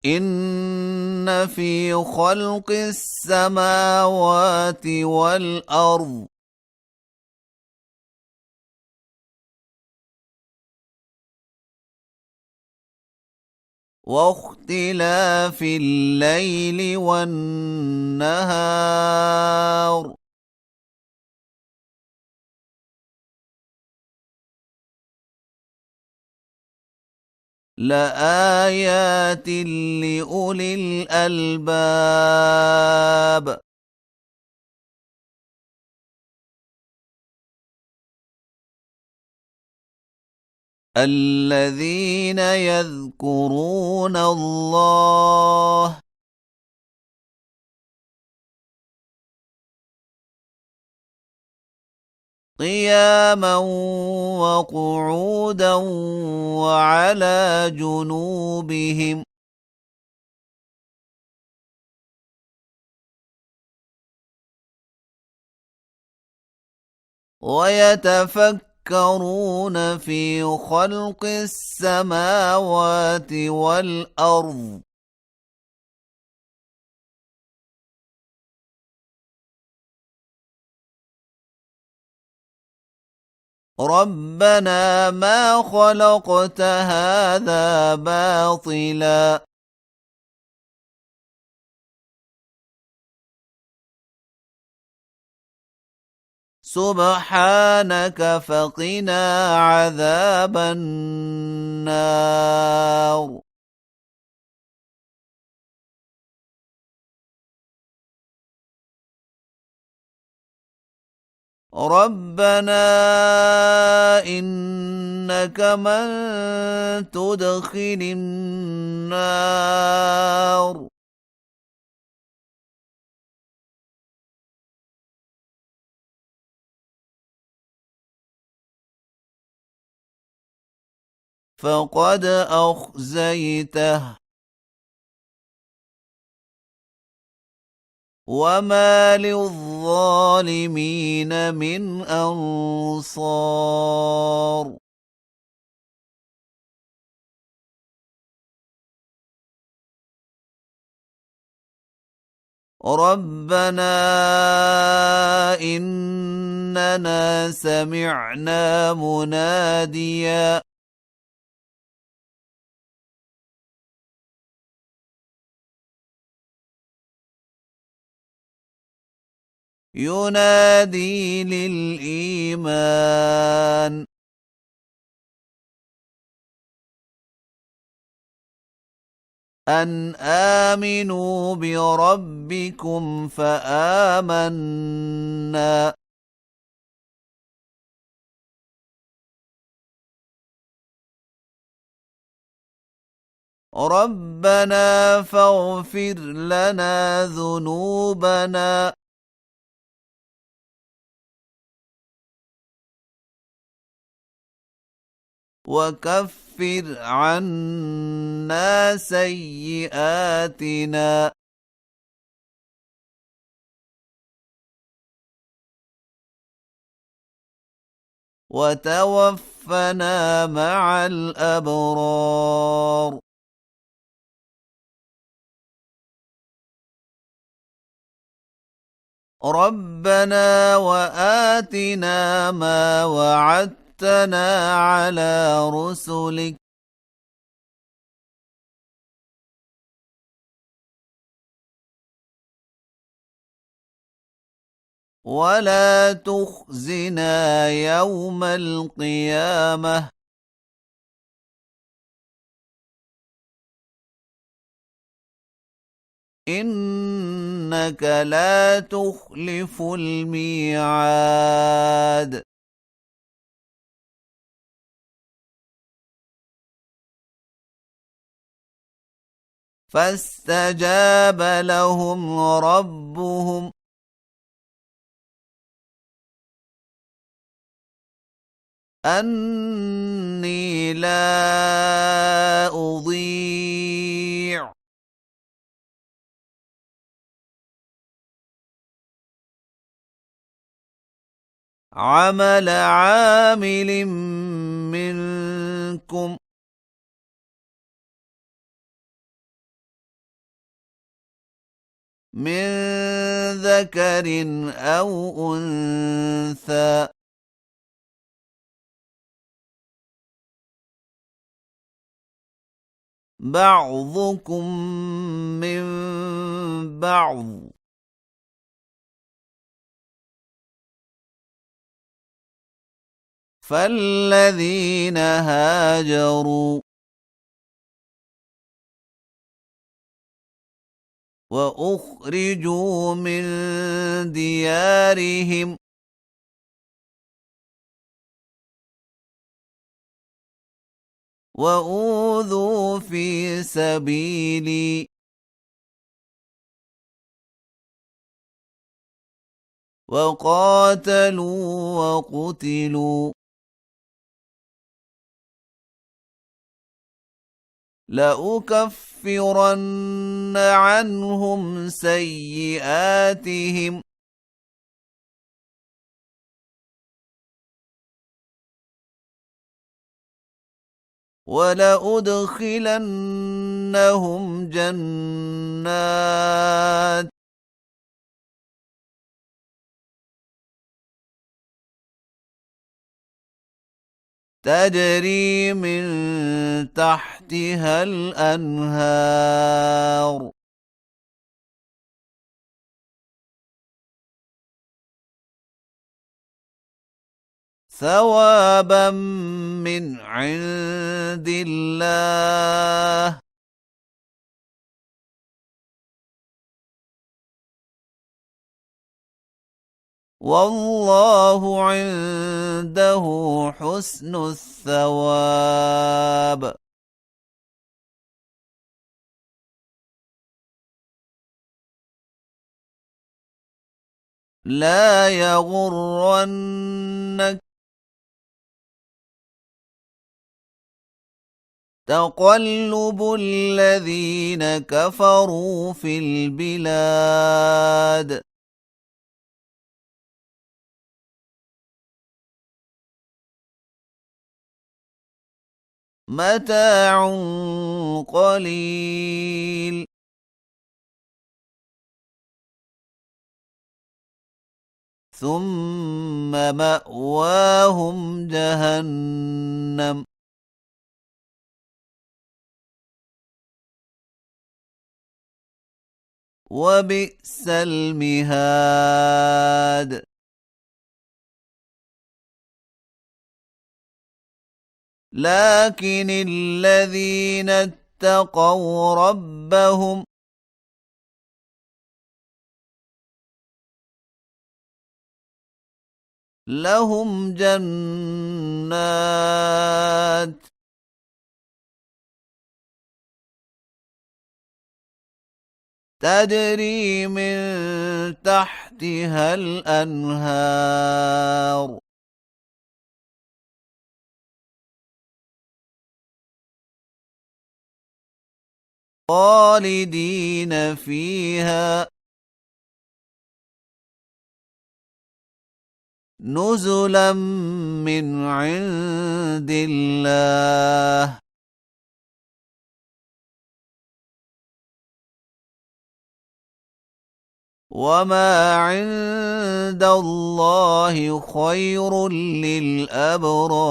إن في خلق السماوات والأرض واختلاف الليل والنهار لآيات لأولي الألباب الذين يذكرون الله قياما وقعودا وعلى جنوبهم ويتفكرون في خلق السماوات والأرض ربنا ما خلقت هذا باطلا سبحانك فقنا عذاب النار ربنا إنك من تدخل النار فقد أخزيته وما للظالمين من أنصار ربنا إننا سمعنا مناديا ينادي للإيمان أن آمنوا بربكم فآمنا ربنا فاغفر لنا ذنوبنا وكفر عنا سيئاتنا وتوفنا مع الأبرار ربنا وآتنا ما وعدتنا على رسلك ولا تخزنا يوم القيامة إنك لا تخلف الميعاد فاستجاب لهم ربهم أني لا أضيع عمل عامل منكم من ذكر أو أنثى بعضكم من بعض فالذين هاجروا وأخرجوا من ديارهم وأوذوا في سبيلي وقاتلوا وقتلوا لأكفرن عنهم سيئاتهم ولأدخلنهم جنات تجري من تحتها الأنهار ثوابا من عند الله والله عنده حسن الثواب لا يغرنك تقلب الذين كفروا في البلاد متاع قليل ثم مأواهم جهنم وبئس المهاد لكن الذين اتقوا ربهم لهم جنات تجري من تحتها الأنهار خالدين فيها نزلا من عند الله وما عند الله خير للأبرار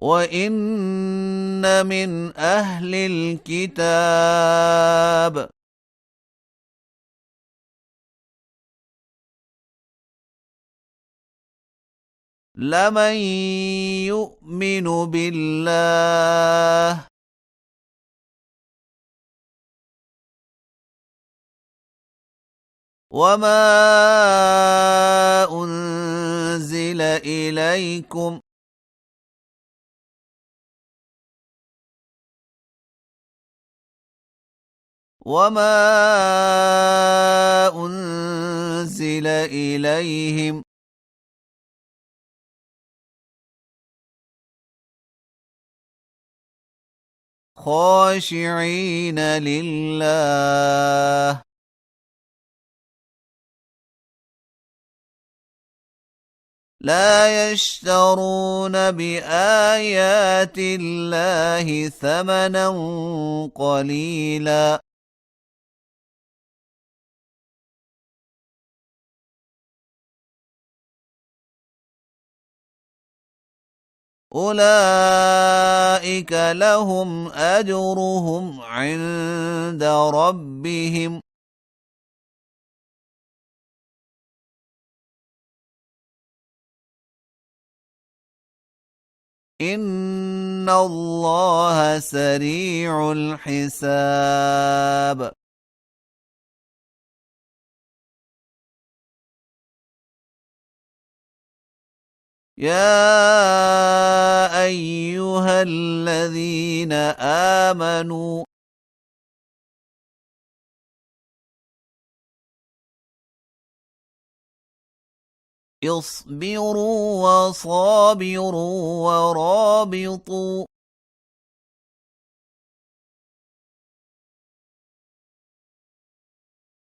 وإن من أهل الكتاب لمن يؤمن بالله وما أنزل إليكم وما أنزل إليهم خاشعين لله لا يشترون بآيات الله ثمنا قليلا. أولئك لهم أجرهم عند ربهم، إن الله سريع الحساب. يا أيها الذين آمنوا اصبروا وصابروا ورابطوا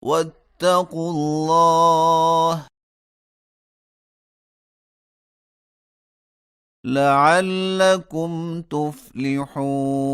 واتقوا الله لعلكم تفلحون.